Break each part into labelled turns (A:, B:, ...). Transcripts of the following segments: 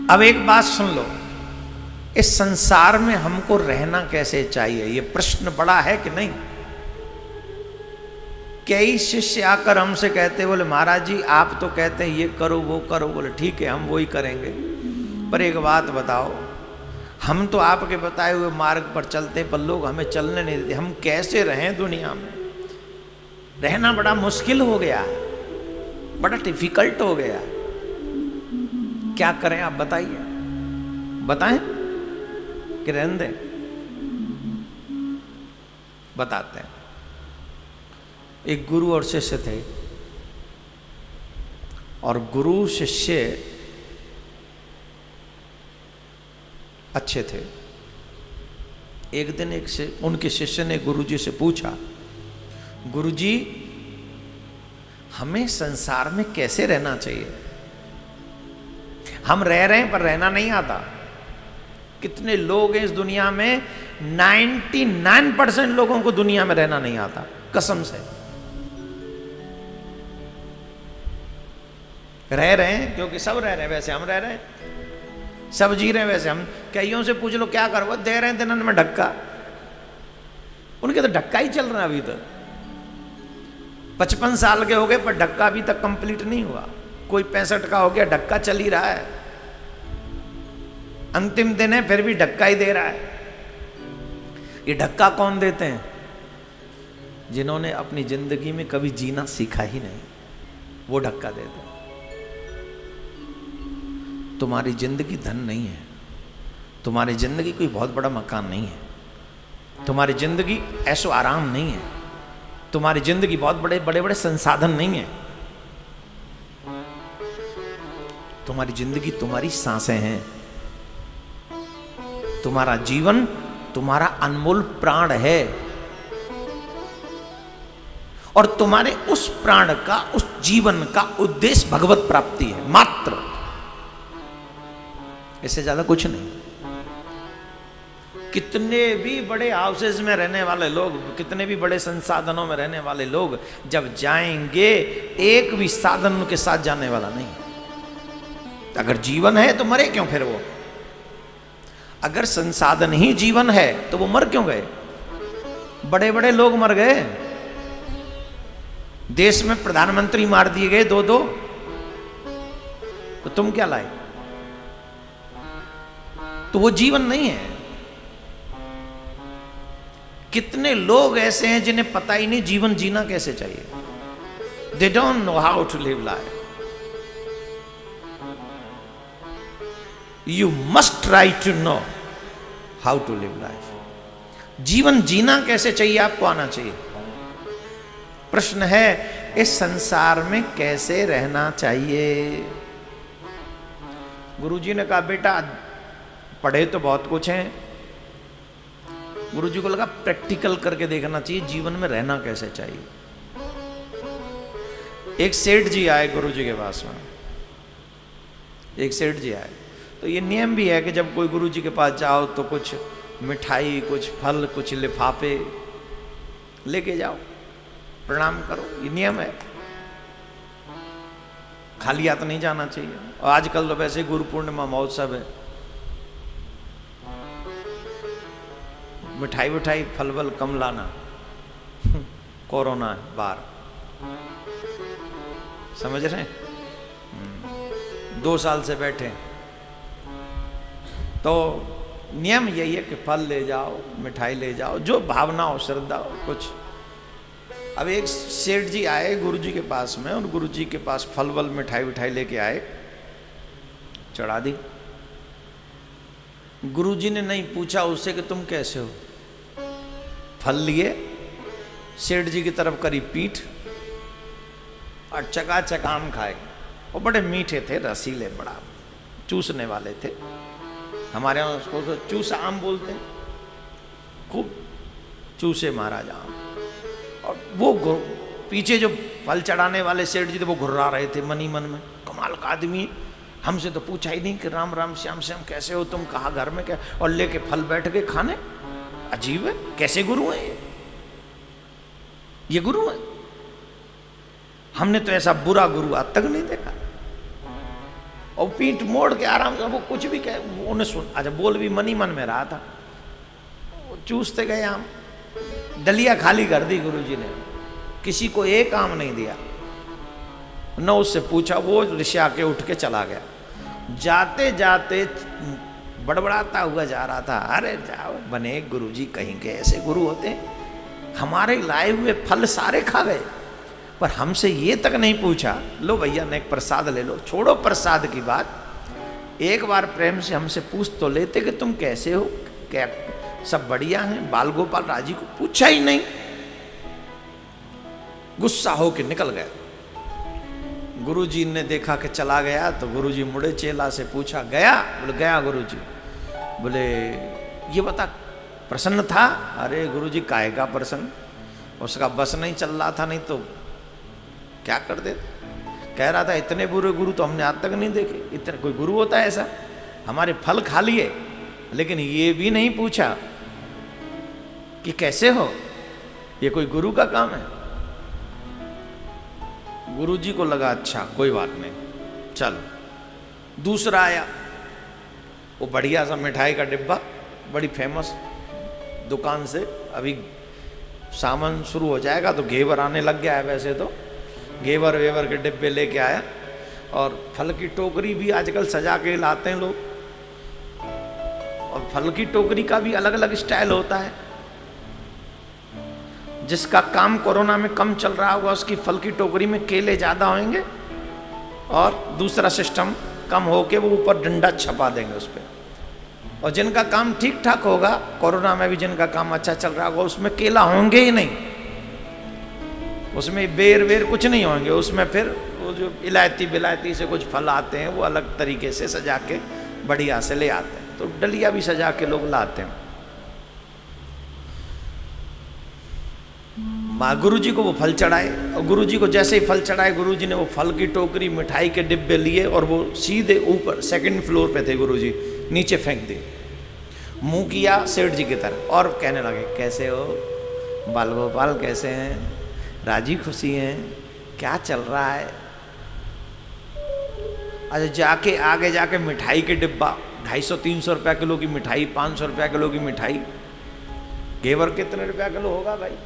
A: अब एक बात सुन लो, इस संसार में हमको रहना कैसे चाहिए, ये प्रश्न बड़ा है कि नहीं। कई शिष्य आकर हमसे कहते, बोले महाराज जी आप तो कहते हैं ये करो वो करो। बोले ठीक है हम वही करेंगे, पर एक बात बताओ, हम तो आपके बताए हुए मार्ग पर चलते पर लोग हमें चलने नहीं देते, हम कैसे रहें दुनिया में। रहना बड़ा मुश्किल हो गया, बड़ा डिफिकल्ट हो गया, क्या करें आप बताइए, बताएं कि रहने दें। बताते हैं। एक गुरु और शिष्य थे, और गुरु शिष्य अच्छे थे। एक दिन उनके शिष्य ने गुरुजी से पूछा, गुरुजी हमें संसार में कैसे रहना चाहिए, हम रह रहे हैं पर रहना नहीं आता। कितने लोग हैं इस दुनिया में, 99% लोगों को दुनिया में रहना नहीं आता, कसम से। रह रहे हैं क्योंकि सब रह रहे हैं, वैसे हम रह रहे हैं, सब जी रहे हैं वैसे हम। कईयों से पूछ लो क्या करो, दे रहे हैं दिनन में ढक्का, उनके तो ढक्का ही चल रहा है अभी तक। 55 साल के हो गए पर ढक्का अभी तक कंप्लीट नहीं हुआ। कोई 65 का हो गया, ढक्का चल ही रहा है, अंतिम दिन है फिर भी ढक्का ही दे रहा है। ये ढक्का कौन देते हैं? जिन्होंने अपनी जिंदगी में कभी जीना सीखा ही नहीं, वो ढक्का देते हैं। तुम्हारी जिंदगी धन नहीं है, तुम्हारी जिंदगी कोई बहुत बड़ा मकान नहीं है, तुम्हारी जिंदगी ऐशो आराम नहीं है, तुम्हारी जिंदगी बहुत बड़े बड़े बड़े संसाधन नहीं है। तुम्हारी जिंदगी तुम्हारी सांसें हैं, तुम्हारा जीवन तुम्हारा अनमोल प्राण है, और तुम्हारे उस प्राण का, उस जीवन का उद्देश्य भगवत प्राप्ति है मात्र, इससे ज्यादा कुछ नहीं। कितने भी बड़े हाउसेज में रहने वाले लोग, कितने भी बड़े संसाधनों में रहने वाले लोग जब जाएंगे, एक भी साधन उनके साथ जाने वाला नहीं। अगर जीवन है तो मरे क्यों फिर वो? अगर संसाधन ही जीवन है तो वो मर क्यों गए? बड़े बड़े लोग मर गए, देश में प्रधानमंत्री मार दिए गए दो दो, तो तुम क्या लाए? तो वो जीवन नहीं है। कितने लोग ऐसे हैं जिन्हें पता ही नहीं जीवन जीना कैसे चाहिए। They don't know how to live life. You must try to know how to live life. जीवन जीना कैसे चाहिए आपको आना चाहिए। प्रश्न है इस संसार में कैसे रहना चाहिए। गुरुजी ने कहा बेटा पढ़े तो बहुत कुछ हैं, गुरुजी को लगा प्रैक्टिकल करके देखना चाहिए जीवन में रहना कैसे चाहिए। एक सेठ जी आए गुरुजी के पास में, एक सेठ जी आए, तो ये नियम भी है कि जब कोई गुरुजी के पास जाओ तो कुछ मिठाई, कुछ फल, कुछ लिफाफे लेके जाओ, प्रणाम करो, ये नियम है। खाली हाथ नहीं जाना चाहिए। और आजकल तो वैसे गुरु पूर्णिमा महोत्सव है, मिठाई विठाई फल वल कम लाना, कोरोना बार, समझ रहे हैं? 2 साल से बैठे, तो नियम यही है कि फल ले जाओ, मिठाई ले जाओ, जो भावना हो, श्रद्धा हो कुछ। अब एक सेठ जी आए गुरुजी के पास में, और गुरुजी के पास फल वल मिठाई विठाई लेके आए, चढ़ा दी। गुरुजी ने नहीं पूछा उससे कि तुम कैसे हो, फल लिए, सेठ जी की तरफ करी पीठ, और चकाचक आम खाए। वो बड़े मीठे थे, रसीले, बड़ा चूसने वाले थे। हमारे यहाँ उसको तो चूसा आम बोलते हैं। खूब चूसे महाराज आम। और वो पीछे जो फल चढ़ाने वाले सेठ जी थे वो घुर्रा रहे थे मनी मन में, कमाल का आदमी, हमसे तो पूछा ही नहीं कि राम राम श्याम श्याम कैसे हो तुम, कहा घर में क्या, और लेके फल बैठ के खाने। अजीब है, कैसे गुरु है ये गुरु है? हमने तो ऐसा बुरा गुरु आज तक नहीं देखा। और पीठ मोड़ के आराम से, वो कुछ भी कहे, उन्हें सुन, अच्छा बोल भी मन ही मन में रहा था, वो चूसते गए आम, डलिया खाली कर दी गुरुजी ने, किसी को एक आम नहीं दिया, न उससे पूछा, वो ऋषि आके उठ के चला गया। जाते जाते बड़बड़ाता हुआ जा रहा था, अरे जाओ बने गुरुजी, कहीं के ऐसे गुरु होते, हमारे लाए हुए फल सारे खा गए, पर हमसे ये तक नहीं पूछा, लो भैया ने एक प्रसाद ले लो, छोड़ो प्रसाद की बात, एक बार प्रेम से हमसे पूछ तो लेते कि तुम कैसे हो, क्या सब बढ़िया हैं। बाल गोपाल राजी को पूछा ही नहीं, गुस्सा होकर निकल गया। गुरुजी ने देखा कि चला गया तो गुरुजी मुड़े, चेला से पूछा, गया? बोले गया गुरुजी। बोले ये बता प्रसन्न था? अरे गुरुजी काहे का प्रसन्न, उसका बस नहीं चल रहा था, नहीं तो क्या कर देते। कह रहा था इतने बुरे गुरु तो हमने आज तक नहीं देखे, इतने कोई गुरु होता है ऐसा, हमारे फल खा लिए, लेकिन ये भी नहीं पूछा कि कैसे हो, ये कोई गुरु का काम है। गुरुजी को लगा अच्छा कोई बात नहीं, चलो। दूसरा आया, वो बढ़िया सा मिठाई का डिब्बा, बड़ी फेमस दुकान से, अभी सामान शुरू हो जाएगा तो घेवर आने लग गया है, वैसे तो घेवर वेवर के डिब्बे लेके आया, और फल की टोकरी भी आजकल सजा के लाते हैं लोग, और फल की टोकरी का भी अलग अलग स्टाइल होता है। जिसका काम कोरोना में कम चल रहा होगा उसकी फल की टोकरी में केले ज़्यादा होंगे, और दूसरा सिस्टम कम होके वो ऊपर डंडा छपा देंगे उस पर। और जिनका काम ठीक ठाक होगा, कोरोना में भी जिनका काम अच्छा चल रहा होगा, उसमें केला होंगे ही नहीं, उसमें बेर वेर कुछ नहीं होंगे, उसमें फिर वो जो इलायती बिलायती से कुछ फल आते हैं वो अलग तरीके से सजा के बढ़िया से ले आते हैं, तो डलिया भी सजा के लोग लाते हैं। माँ गुरुजी को वो फल चढ़ाए, और गुरुजी को जैसे ही फल चढ़ाए, गुरुजी ने वो फल की टोकरी मिठाई के डिब्बे लिए और वो सीधे ऊपर सेकंड फ्लोर पे थे गुरुजी, नीचे फेंक दिए, मुंह किया सेठ जी की तरफ और कहने लगे, कैसे हो बाल गोपाल, कैसे हैं, राजी खुशी हैं, क्या चल रहा है। अच्छा जाके आगे जाके मिठाई के डिब्बा, 250-300 रुपया किलो की मिठाई, 500 रुपया किलो की मिठाई, घेवर कितने रुपया किलो होगा भाई,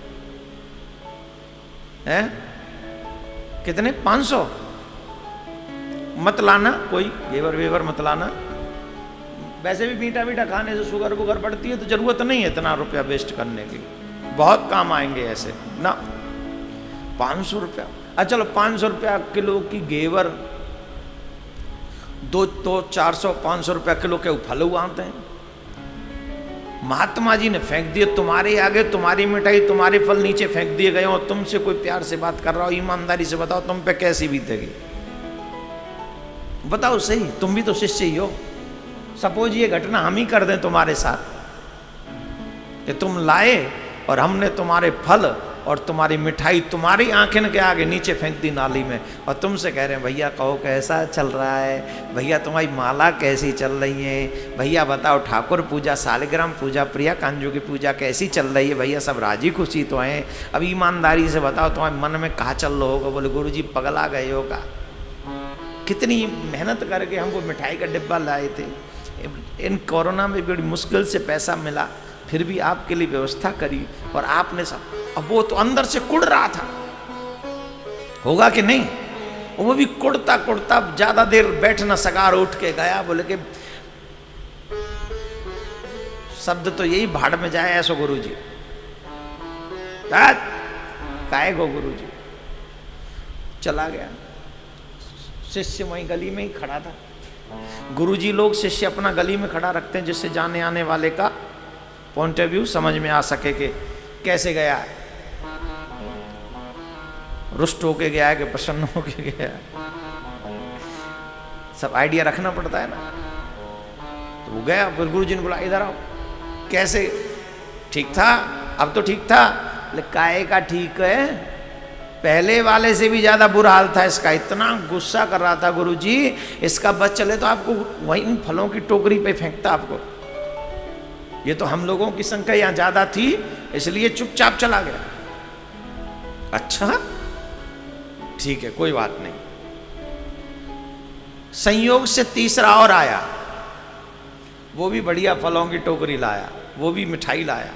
A: हैं कितने, 500, मत लाना कोई घेवर वेवर मत लाना, वैसे भी मीठा मीठा खाने से शुगर वुगर बढ़ती है, तो जरूरत नहीं है इतना रुपया वेस्ट करने की, बहुत काम आएंगे ऐसे ना। 500 रुपया, अच्छा चलो 500 रुपया किलो की घेवर, 400-500 रुपया किलो के फल आते हैं। महात्मा जी ने फेंक दिए तुम्हारे आगे, तुम्हारी मिठाई तुम्हारे फल नीचे फेंक दिए गए, और तुमसे कोई प्यार से बात कर रहा हो, ईमानदारी से बताओ तुम पे कैसी बीतेगी, बताओ सही, तुम भी तो शिष्य ही हो। सपोज ये घटना हम ही कर दें तुम्हारे साथ कि तुम लाए और हमने तुम्हारे फल और तुम्हारी मिठाई तुम्हारी आंखें के आगे नीचे फेंक दी नाली में, और तुमसे कह रहे हैं भैया कहो कैसा चल रहा है, भैया तुम्हारी माला कैसी चल रही है, भैया बताओ ठाकुर पूजा, सालिग्राम पूजा, प्रिया कांजू की पूजा कैसी चल रही है, भैया सब राजी खुशी तो हैं, अब ईमानदारी से बताओ तुम्हारे मन में कहाँ चल रहा होगा। बोले गुरुजी पगला गए होगा, कितनी मेहनत करके हमको मिठाई का डिब्बा लाए थे, इन कोरोना में बड़ी मुश्किल से पैसा मिला, फिर भी आपके लिए व्यवस्था करी, और आपने सब, अब वो तो अंदर से कुड़ रहा था, होगा कि नहीं, वो भी कुड़ता कुड़ता ज्यादा देर बैठ न सका, उठ के गया, बोले कि शब्द तो यही भाड़ में जाए ऐसो गुरुजी, काय गो गुरुजी, चला गया। शिष्य वहीं गली में ही खड़ा था। गुरुजी लोग शिष्य अपना गली में खड़ा रखते हैं जिससे जाने आने वाले का पॉइंट ऑफ व्यू समझ में आ सके कि कैसे गया है, रुष्ट होके गया है कि प्रसन्न होके गया है, सब आइडिया रखना पड़ता है ना। तो वो गया, फिर गुरुजी ने बोला इधर आओ, कैसे, ठीक था, अब तो ठीक था, काहे का ठीक है, पहले वाले से भी ज्यादा बुरा हाल था इसका, इतना गुस्सा कर रहा था गुरुजी, इसका बस चले तो आपको वहीं फलों की टोकरी पे फेंकता आपको, ये तो हम लोगों की संख्या यहां ज्यादा थी इसलिए चुपचाप चला गया। अच्छा ठीक है कोई बात नहीं। संयोग से तीसरा और आया, वो भी बढ़िया फलों की टोकरी लाया, वो भी मिठाई लाया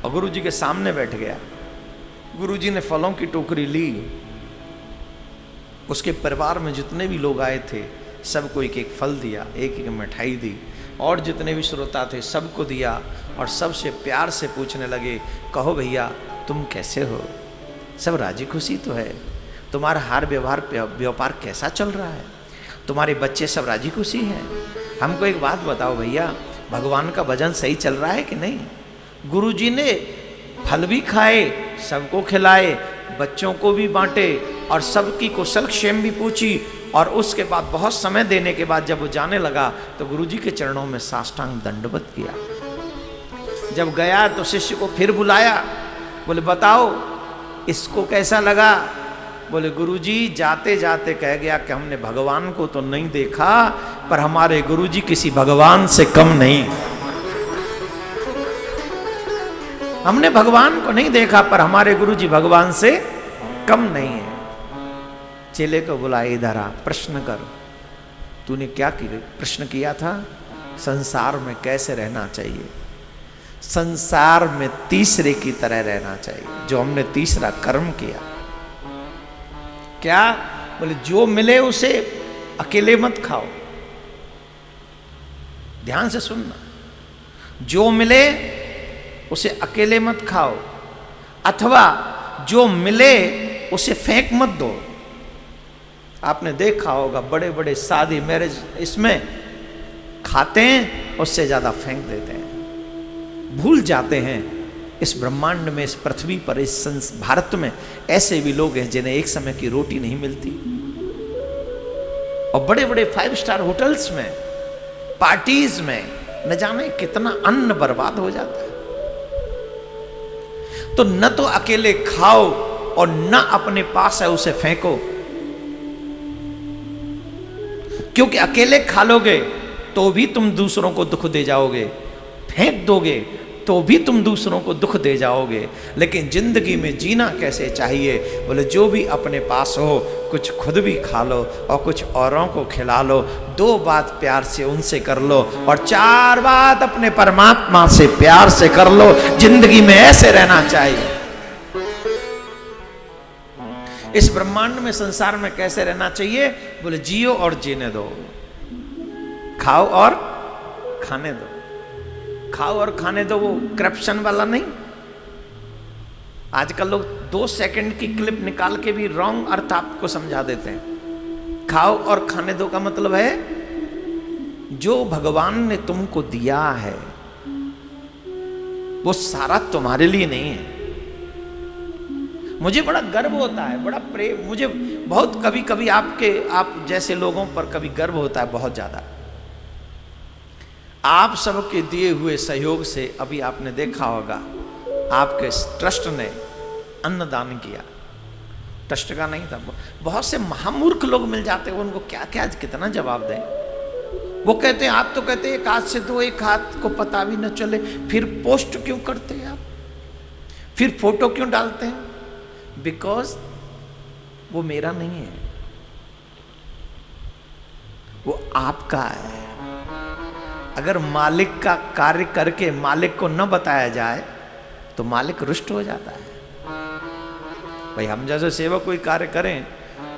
A: और गुरुजी के सामने बैठ गया। गुरुजी ने फलों की टोकरी ली, उसके परिवार में जितने भी लोग आए थे सबको एक एक फल दिया, एक एक मिठाई दी, और जितने भी श्रोता थे सबको दिया और सबसे प्यार से पूछने लगे, कहो भैया तुम कैसे हो, सब राजी खुशी तो है, तुम्हारा हार व्यवहार व्यापार कैसा चल रहा है, तुम्हारे बच्चे सब राजी खुशी हैं, हमको एक बात बताओ भैया, भगवान का भजन सही चल रहा है कि नहीं। गुरुजी ने फल भी खाए, सबको खिलाए, बच्चों को भी बांटे और सबकी कुशल क्षेम भी पूछी, और उसके बाद बहुत समय देने के बाद जब वो जाने लगा तो गुरुजी के चरणों में साष्टांग दंडवत किया। जब गया तो शिष्य को फिर बुलाया, बोले बताओ इसको कैसा लगा। बोले गुरुजी जाते जाते कह गया कि हमने भगवान को तो नहीं देखा पर हमारे गुरुजी किसी भगवान से कम नहीं, हमने भगवान को नहीं देखा पर हमारे गुरुजी भगवान से कम नहीं है। चेले को बुलाए, इधर आ, प्रश्न कर, तूने क्या प्रश्न किया था, संसार में कैसे रहना चाहिए, संसार में तीसरे की तरह रहना चाहिए, जो हमने तीसरा कर्म किया। क्या? बोले जो मिले उसे अकेले मत खाओ, ध्यान से सुनना, जो मिले उसे अकेले मत खाओ, अथवा जो मिले उसे फेंक मत दो। आपने देखा होगा बड़े बड़े शादी मैरिज इसमें खाते हैं उससे ज्यादा फेंक देते हैं, भूल जाते हैं इस ब्रह्मांड में, इस पृथ्वी पर, इस भारत में ऐसे भी लोग हैं जिन्हें एक समय की रोटी नहीं मिलती, और बड़े बड़े 5 स्टार होटल्स में, पार्टीज में न जाने कितना अन्न बर्बाद हो जाता है। तो न तो अकेले खाओ और न अपने पास है उसे फेंको, क्योंकि अकेले खा लोगे तो भी तुम दूसरों को दुख दे जाओगे, फेंक दोगे तो भी तुम दूसरों को दुख दे जाओगे। लेकिन जिंदगी में जीना कैसे चाहिए? बोले जो भी अपने पास हो कुछ खुद भी खा लो और कुछ औरों को खिला लो, 2 बात प्यार से उनसे कर लो और 4 बात अपने परमात्मा से प्यार से कर लो। जिंदगी में ऐसे रहना चाहिए। इस ब्रह्मांड में, संसार में कैसे रहना चाहिए? बोले जियो और जीने दो, खाओ और खाने दो, खाओ और खाने दो, वो करप्शन वाला नहीं। आजकल लोग 2 सेकंड की क्लिप निकाल के भी रॉन्ग अर्थ आपको समझा देते हैं। खाओ और खाने दो का मतलब है जो भगवान ने तुमको दिया है वो सारा तुम्हारे लिए नहीं है। मुझे बड़ा गर्व होता है, बड़ा प्रेम, मुझे बहुत कभी कभी आप जैसे लोगों पर कभी गर्व होता है, बहुत ज्यादा। आप सबके दिए हुए सहयोग से अभी आपने देखा होगा आपके ट्रस्ट ने अन्नदान किया, ट्रस्ट का नहीं था। बहुत से महामूर्ख लोग मिल जाते हैं, उनको क्या क्या कितना जवाब दें। वो कहते हैं, आप तो कहते हैं एक हाथ से दो, एक हाथ को पता भी न चले, फिर पोस्ट क्यों करते हैं आप, फिर फोटो क्यों डालते हैं? बिकॉज वो मेरा नहीं है, वो आपका है। अगर मालिक का कार्य करके मालिक को न बताया जाए तो मालिक रुष्ट हो जाता है। भाई हम जैसे सेवक कोई कार्य करें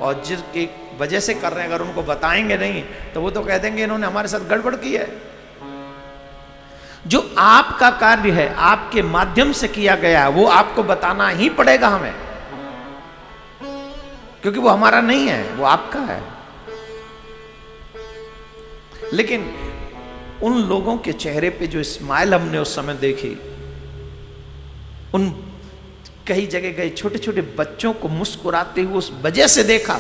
A: और जिसकी वजह से कर रहे हैं, अगर उनको बताएंगे नहीं तो वो तो कह देंगे इन्होंने हमारे साथ गड़बड़ की है। जो आपका कार्य है, आपके माध्यम से किया गया है, वो आपको बताना ही पड़ेगा हमें, क्योंकि वो हमारा नहीं है, वो आपका है। लेकिन उन लोगों के चेहरे पे जो स्माइल हमने उस समय देखी, उन कई जगह गए छोटे छोटे बच्चों को मुस्कुराते हुए उस वजह से देखा,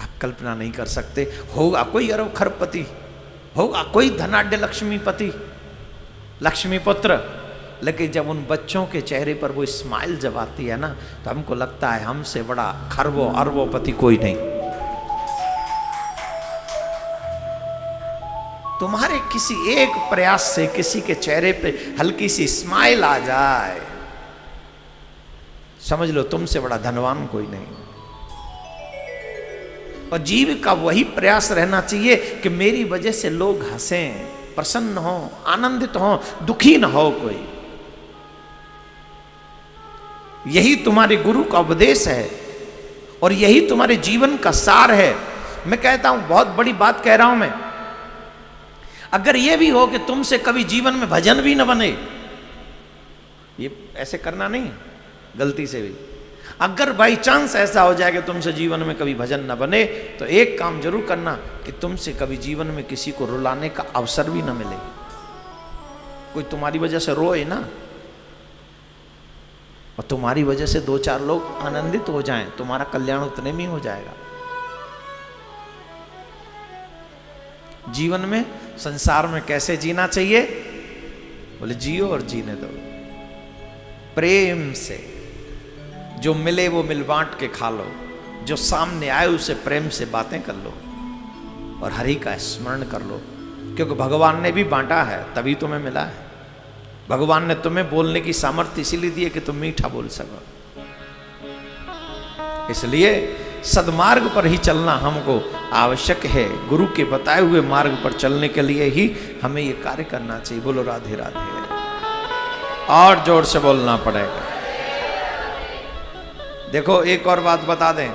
A: आप कल्पना नहीं कर सकते। होगा कोई अरब खरबपति, होगा कोई धनाढ्य लक्ष्मीपति, लक्ष्मीपुत्र, लेकिन जब उन बच्चों के चेहरे पर वो स्माइल जब आती है ना, तो हमको लगता है हमसे बड़ा खरबों अरबोपति कोई नहीं। तुम्हारे किसी एक प्रयास से किसी के चेहरे पे हल्की सी स्माइल आ जाए, समझ लो तुमसे बड़ा धनवान कोई नहीं। और जीव का वही प्रयास रहना चाहिए कि मेरी वजह से लोग हंसें, प्रसन्न हो, आनंदित हो, दुखी न हो कोई। यही तुम्हारे गुरु का उपदेश है और यही तुम्हारे जीवन का सार है। मैं कहता हूं, बहुत बड़ी बात कह रहा हूं मैं, अगर यह भी हो कि तुमसे कभी जीवन में भजन भी न बने, ये ऐसे करना नहीं गलती से भी, अगर बाई चांस ऐसा हो जाए कि तुमसे जीवन में कभी भजन न बने, तो एक काम जरूर करना कि तुमसे कभी जीवन में किसी को रुलाने का अवसर भी न मिले। कोई तुम्हारी वजह से रोए ना, और तुम्हारी वजह से 2-4 लोग आनंदित हो जाएं, तुम्हारा कल्याण उतने में हो जाएगा। जीवन में, संसार में कैसे जीना चाहिए? बोले जियो और जीने दो प्रेम से। जो मिले वो मिल बांट के खा लो, जो सामने आए उसे प्रेम से बातें कर लो और हरि का स्मरण कर लो, क्योंकि भगवान ने भी बांटा है तभी तुम्हें मिला है। भगवान ने तुम्हें बोलने की सामर्थ्य इसीलिए दी है कि तुम मीठा बोल सको। इसलिए सदमार्ग पर ही चलना हमको आवश्यक है। गुरु के बताए हुए मार्ग पर चलने के लिए ही हमें ये कार्य करना चाहिए। बोलो राधे राधे। और जोर से बोलना पड़ेगा। देखो एक और बात बता दें,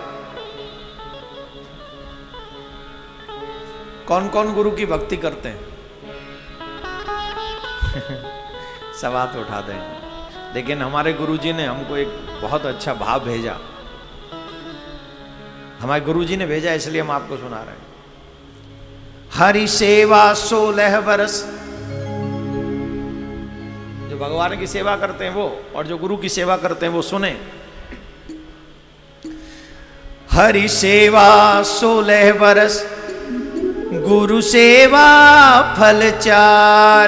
A: कौन कौन गुरु की भक्ति करते हैं? सब हाथ उठा दें। लेकिन हमारे गुरुजी ने हमको एक बहुत अच्छा भाव भेजा, हमारे गुरुजी ने भेजा, इसलिए हम आपको सुना रहे हैं। हरि सेवा 16 बरस। जो भगवान की सेवा करते हैं वो, और जो गुरु की सेवा करते हैं वो सुने। हरि सेवा 16 बरस, गुरु सेवा फल 4।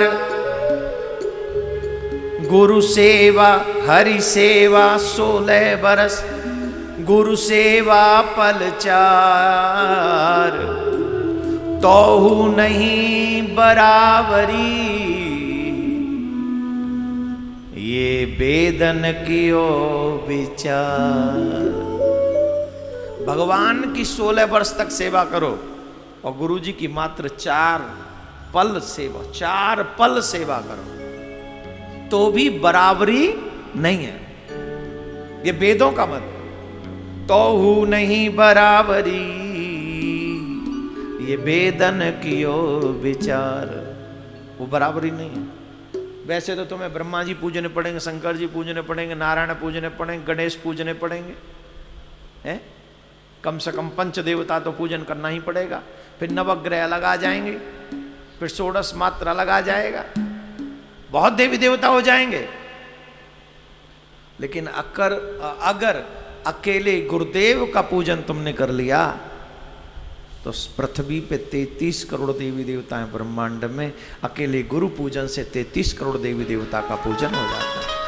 A: गुरु सेवा हरि सेवा 16 बरस, गुरु सेवा फल 4। तोहू नहीं बराबरी, ये वेदन कियो विचार। भगवान की 16 वर्ष तक सेवा करो और गुरुजी की मात्र 4 पल सेवा करो, तो भी बराबरी नहीं है। ये वेदों का मत, तोहू नहीं बराबरी, ये वेदन कियो विचार। वो बराबरी नहीं है। वैसे तो तुम्हें ब्रह्मा जी पूजने पड़ेंगे, शंकर जी पूजने पड़ेंगे, नारायण पूजने पड़ेंगे, गणेश पूजने पड़ेंगे, हैं? कम से कम पंच देवता तो पूजन करना ही पड़ेगा। फिर नवग्रह अलग आ जाएंगे, फिर षोडश मात्र अलग आ जाएगा, बहुत देवी देवता हो जाएंगे। लेकिन अगर अकेले गुरुदेव का पूजन तुमने कर लिया तो पृथ्वी पे 33 करोड़ देवी देवता हैं ब्रह्मांड में। अकेले गुरु पूजन से 33 करोड़ देवी देवता का पूजन हो जाता है।